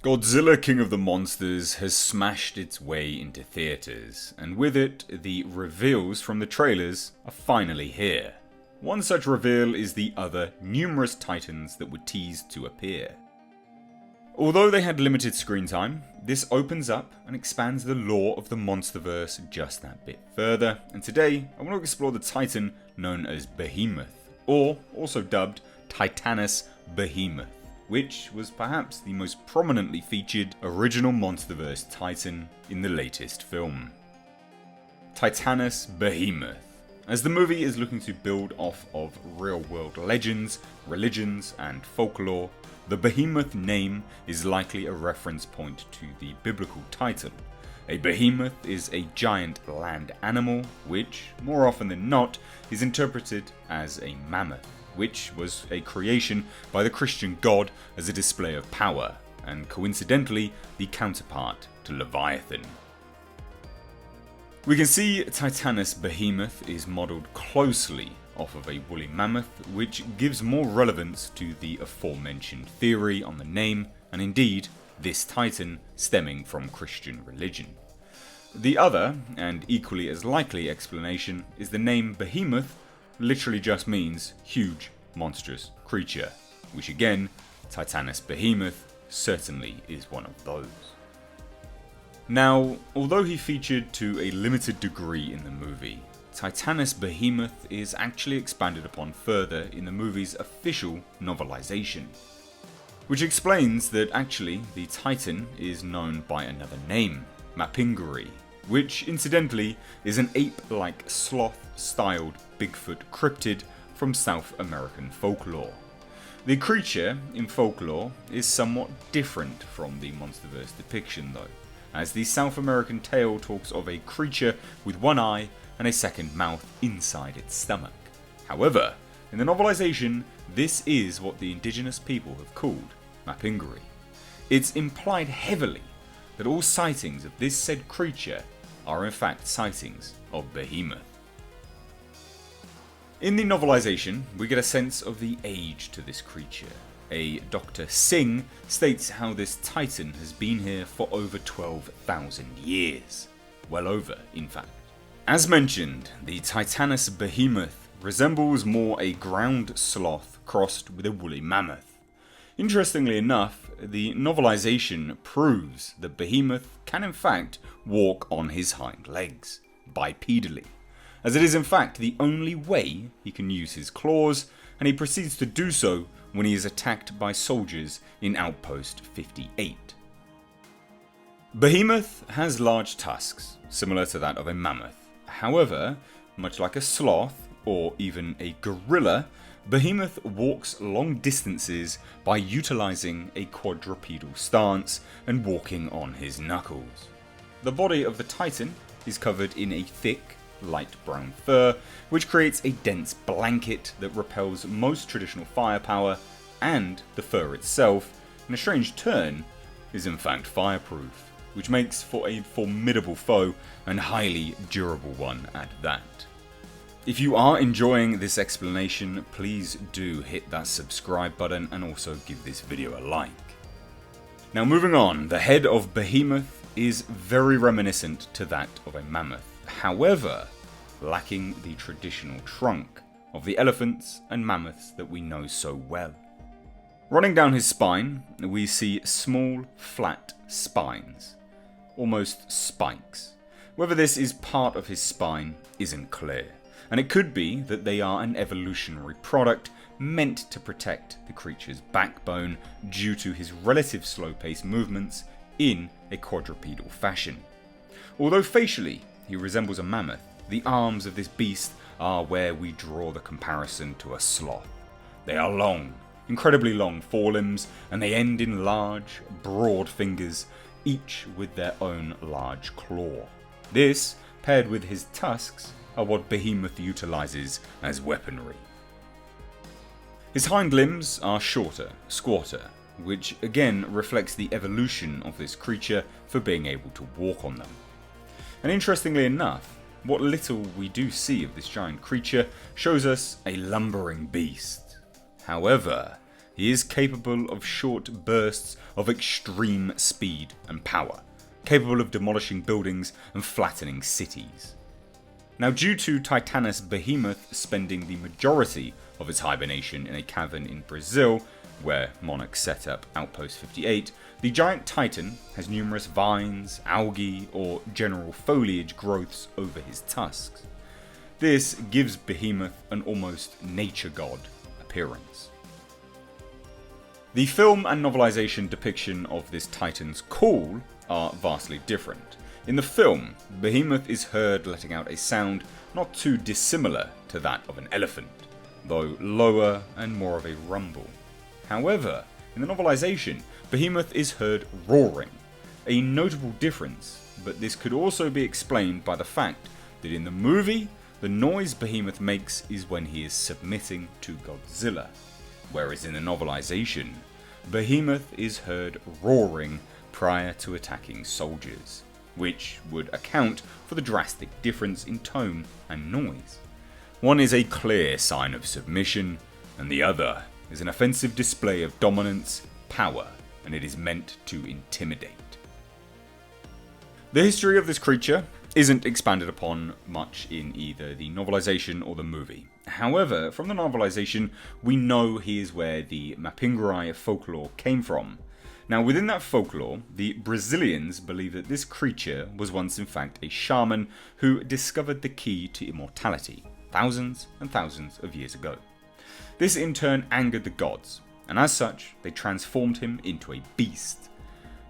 Godzilla King of the Monsters has smashed its way into theatres, and with it, the reveals from the trailers are finally here. One such reveal is the other numerous titans that were teased to appear. Although they had limited screen time, this opens up and expands the lore of the Monsterverse just that bit further, and today I want to explore the titan known as Behemoth, or also dubbed Titanus Behemoth, which was perhaps the most prominently featured original Monsterverse Titan in the latest film. Titanus Behemoth. As the movie is looking to build off of real-world legends, religions, and folklore, the Behemoth name is likely a reference point to the biblical title. A behemoth is a giant land animal, which, more often than not, is interpreted as a mammoth, which was a creation by the Christian god as a display of power, and coincidentally the counterpart to Leviathan. We can see Titanus Behemoth is modelled closely off of a woolly mammoth, which gives more relevance to the aforementioned theory on the name, and indeed this titan stemming from Christian religion. The other, and equally as likely explanation, is the name Behemoth literally just means huge, monstrous creature, which again, Titanus Behemoth certainly is one of those. Now, although he featured to a limited degree in the movie, Titanus Behemoth is actually expanded upon further in the movie's official novelization, which explains that actually the Titan is known by another name, Mapingari, which incidentally is an ape-like sloth-styled Bigfoot cryptid from South American folklore. The creature in folklore is somewhat different from the Monsterverse depiction though, as the South American tale talks of a creature with one eye and a second mouth inside its stomach. However, in the novelization, this is what the indigenous people have called Mapingari. It's implied heavily that all sightings of this said creature are in fact sightings of Behemoth. In the novelization, we get a sense of the age to this creature. A Dr. Singh states how this titan has been here for over 12,000 years. Well over, in fact. As mentioned, the Titanus Behemoth resembles more a ground sloth crossed with a woolly mammoth. Interestingly enough, the novelization proves that Behemoth can in fact walk on his hind legs, bipedally, as it is in fact the only way he can use his claws, and he proceeds to do so when he is attacked by soldiers in Outpost 58. Behemoth has large tusks, similar to that of a mammoth. However, much like a sloth, or even a gorilla, Behemoth walks long distances by utilising a quadrupedal stance and walking on his knuckles. The body of the Titan is covered in a thick, light brown fur, which creates a dense blanket that repels most traditional firepower, and the fur itself, in a strange turn, is in fact fireproof, which makes for a formidable foe and highly durable one at that. If you are enjoying this explanation, please do hit that subscribe button and also give this video a like. Now moving on, the head of Behemoth is very reminiscent to that of a mammoth, however, lacking the traditional trunk of the elephants and mammoths that we know so well. Running down his spine, we see small, flat spines, almost spikes. Whether this is part of his spine isn't clear, and it could be that they are an evolutionary product meant to protect the creature's backbone due to his relative slow-paced movements in a quadrupedal fashion. Although facially he resembles a mammoth, the arms of this beast are where we draw the comparison to a sloth. They are long, incredibly long forelimbs, and they end in large, broad fingers, each with their own large claw. This, paired with his tusks, are what Behemoth utilizes as weaponry. His hind limbs are shorter, squatter, which again reflects the evolution of this creature for being able to walk on them. And interestingly enough, what little we do see of this giant creature shows us a lumbering beast. However, he is capable of short bursts of extreme speed and power, capable of demolishing buildings and flattening cities. Now, due to Titanus Behemoth spending the majority of his hibernation in a cavern in Brazil, where Monarch set up Outpost 58, the giant titan has numerous vines, algae, or general foliage growths over his tusks. This gives Behemoth an almost nature god appearance. The film and novelization depiction of this titan's call are vastly different. In the film, Behemoth is heard letting out a sound not too dissimilar to that of an elephant, though lower and more of a rumble. However, in the novelization, Behemoth is heard roaring, a notable difference, but this could also be explained by the fact that in the movie, the noise Behemoth makes is when he is submitting to Godzilla, whereas in the novelization, Behemoth is heard roaring prior to attacking soldiers, which would account for the drastic difference in tone and noise. One is a clear sign of submission, and the other is an offensive display of dominance, power, and it is meant to intimidate. The history of this creature isn't expanded upon much in either the novelization or the movie. However, from the novelization, we know he is where the Mapinguari folklore came from. Now, within that folklore, the Brazilians believe that this creature was once in fact a shaman who discovered the key to immortality thousands and thousands of years ago. This in turn angered the gods, and as such, they transformed him into a beast.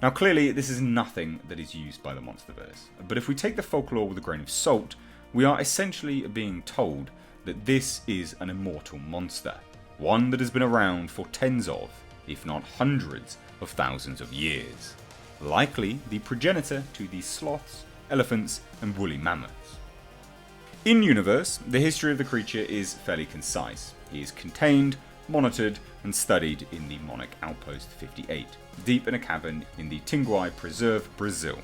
Now clearly, this is nothing that is used by the Monsterverse, but if we take the folklore with a grain of salt, we are essentially being told that this is an immortal monster, one that has been around for tens of, if not hundreds, of thousands of years, likely the progenitor to the sloths, elephants, and woolly mammoths. In universe, the history of the creature is fairly concise. He is contained, monitored, and studied in the Monarch Outpost 58, deep in a cavern in the Tinguai Preserve, Brazil.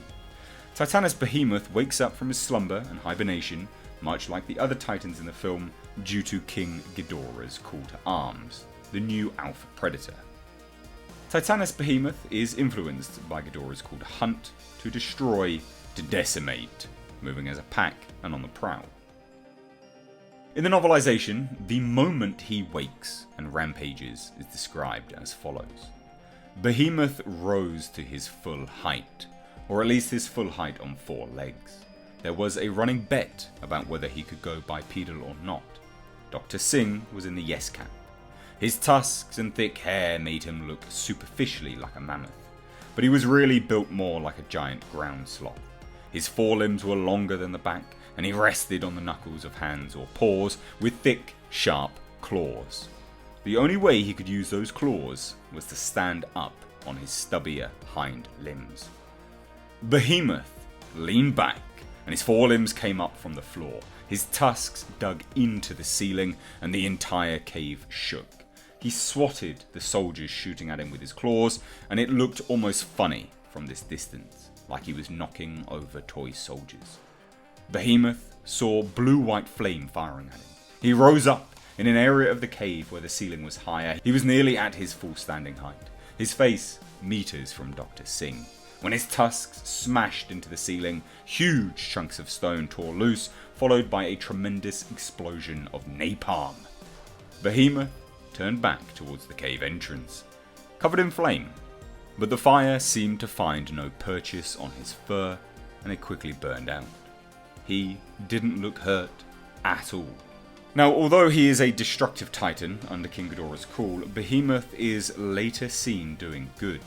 Titanus Behemoth wakes up from his slumber and hibernation, much like the other titans in the film, due to King Ghidorah's call to arms, the new alpha predator. Titanus Behemoth is influenced by Ghidorah's call to hunt, to destroy, to decimate, moving as a pack and on the prowl. In the novelization, the moment he wakes and rampages is described as follows. Behemoth rose to his full height, or at least his full height on 4 legs. There was a running bet about whether he could go bipedal or not. Dr. Singh was in the yes camp. His tusks and thick hair made him look superficially like a mammoth, but he was really built more like a giant ground sloth. His forelimbs were longer than the back, and he rested on the knuckles of hands or paws with thick, sharp claws. The only way he could use those claws was to stand up on his stubbier hind limbs. Behemoth leaned back, and his forelimbs came up from the floor. His tusks dug into the ceiling, and the entire cave shook. He swatted the soldiers shooting at him with his claws, and it looked almost funny from this distance, like he was knocking over toy soldiers. Behemoth saw blue-white flame firing at him. He rose up in an area of the cave where the ceiling was higher. He was nearly at his full standing height, his face meters from Dr. Singh. When his tusks smashed into the ceiling, huge chunks of stone tore loose, followed by a tremendous explosion of napalm. Behemoth turned back towards the cave entrance, covered in flame, but the fire seemed to find no purchase on his fur, and it quickly burned out. He didn't look hurt at all. Now, although he is a destructive titan under King Ghidorah's call, Behemoth is later seen doing good.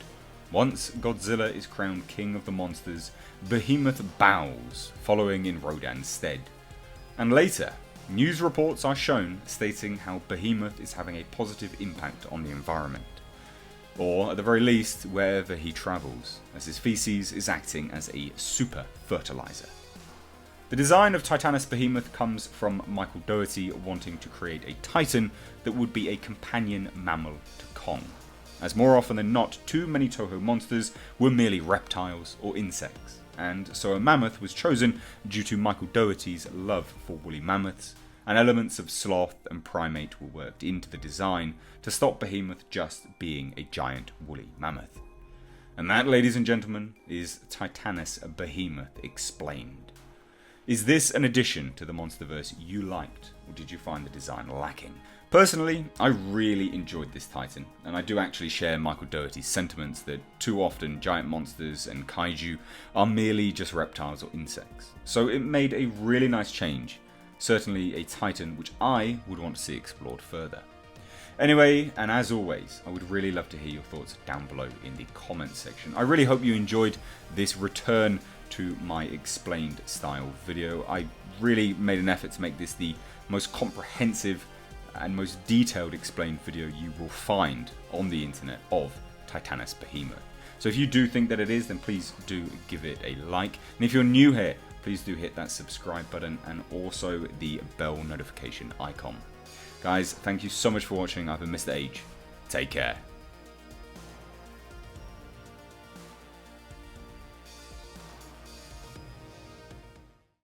Once Godzilla is crowned king of the monsters, Behemoth bows, following in Rodan's stead. And later, news reports are shown stating how Behemoth is having a positive impact on the environment, or at the very least, wherever he travels, as his feces is acting as a super fertilizer. The design of Titanus Behemoth comes from Michael Dougherty wanting to create a titan that would be a companion mammal to Kong, as more often than not, too many Toho monsters were merely reptiles or insects, and so a mammoth was chosen due to Michael Dougherty's love for woolly mammoths, and elements of sloth and primate were worked into the design to stop Behemoth just being a giant woolly mammoth. And that, ladies and gentlemen, is Titanus Behemoth explained. Is this an addition to the Monsterverse you liked, or did you find the design lacking? Personally, I really enjoyed this Titan, and I do actually share Michael Dougherty's sentiments that too often giant monsters and kaiju are merely just reptiles or insects. So it made a really nice change, certainly a Titan which I would want to see explored further. Anyway, and as always, I would really love to hear your thoughts down below in the comments section. I really hope you enjoyed this return to my explained style video. I really made an effort to make this the most comprehensive and most detailed explained video you will find on the internet of Titanus Behemoth. So if you do think that it is, then please do give it a like. And if you're new here, please do hit that subscribe button and also the bell notification icon. Guys, thank you so much for watching. I've been Mr. H. Take care.